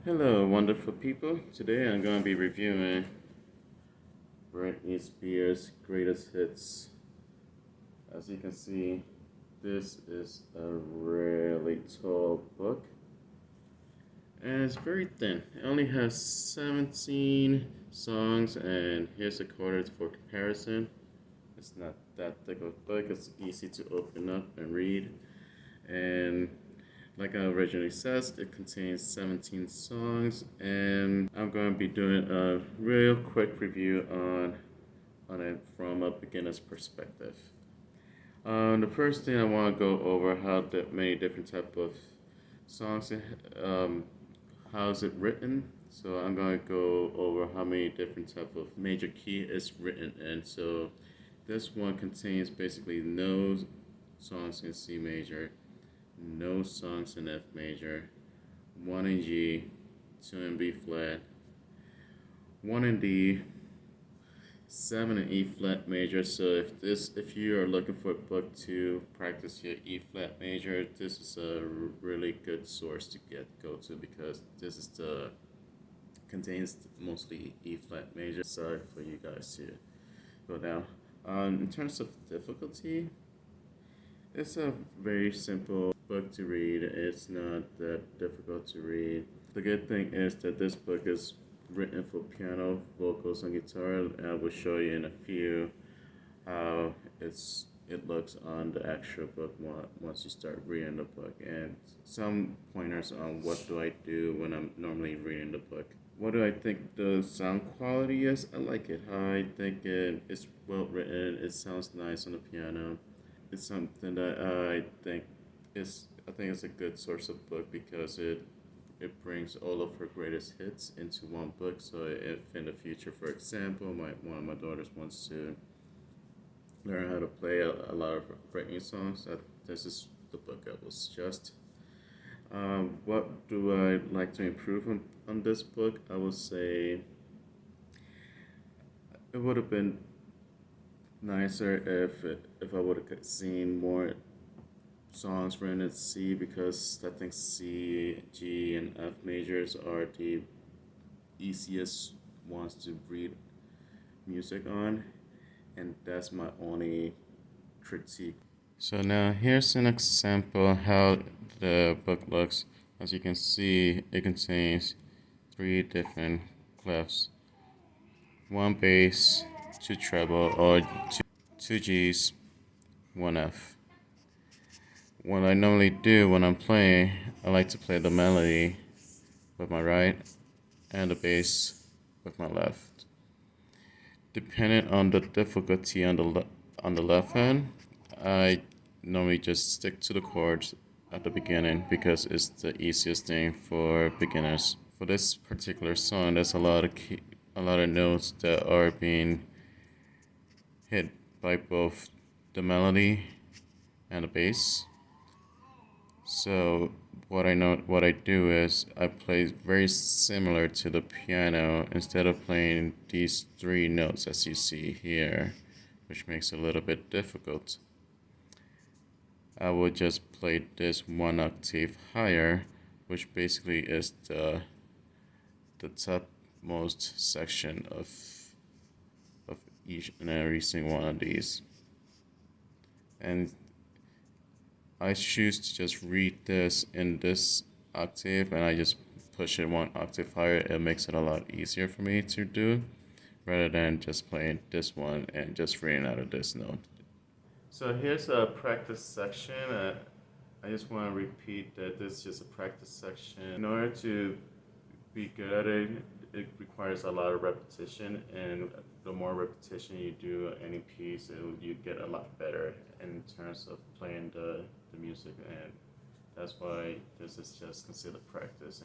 Hello, wonderful people. Today I'm going to be reviewing Britney Spears' greatest hits. As you can see, this is a really tall book and it's very thin. It only has 17 songs, and here's the quarters for comparison. It's not that thick of a book, it's easy to open up and read. And like I originally says, it contains 17 songs, and I'm going to be doing a real quick review on it from a beginner's perspective. The first thing I want to go over how many different type of songs, how is it written. So I'm going to go over how many different type of major key it's written in. So this one contains basically no songs in C major, no songs in F major, 1 in G, 2 in B flat, 1 in D, 7 in E flat major. So if you are looking for a book to practice your E flat major, this is a really good source to go to, because this is the contains mostly E flat major. Sorry for you guys to go down. In terms of difficulty, it's a very simple book to read. It's not that difficult to read. The good thing is that this book is written for piano, vocals, and guitar, and I will show you in a few how it looks on the actual book once you start reading the book, and some pointers on what do I do when I'm normally reading the book. What do I think the sound quality is? I like it. I think it's well written. It sounds nice on the piano. It's something that I think it's a good source of book, because it brings all of her greatest hits into one book. So if in the future, for example, one of my daughters wants to learn how to play a lot of Britney songs, this is the book I will suggest. What do I like to improve on this book? I would say it would have been nicer if I would have seen more songs written in C, because I think C, G, and F majors are the easiest ones to read music on, and that's my only critique. So now here's an example how the book looks. As you can see, it contains 3 different clefs, 1 bass, 2 treble, or 2 Gs, 1 F. What I normally do when I'm playing, I like to play the melody with my right and the bass with my left. Depending on the difficulty on the left hand, I normally just stick to the chords at the beginning, because it's the easiest thing for beginners. For this particular song, there's a lot of notes that are being hit by both the melody and the bass. So what I do is I play very similar to the piano. Instead of playing these 3 notes as you see here, which makes it a little bit difficult, I will just play this 1 octave higher, which basically is the topmost section of each and every single one of these. And I choose to just read this in this octave, and I just push it 1 octave higher. It makes it a lot easier for me to do, rather than just playing this one and just reading out of this note. So here's a practice section. I just want to repeat that this is just a practice section. In order to be good at it, it requires a lot of repetition, and the more repetition you do any piece, you get a lot better in terms of playing the music, and that's why this is just considered practice.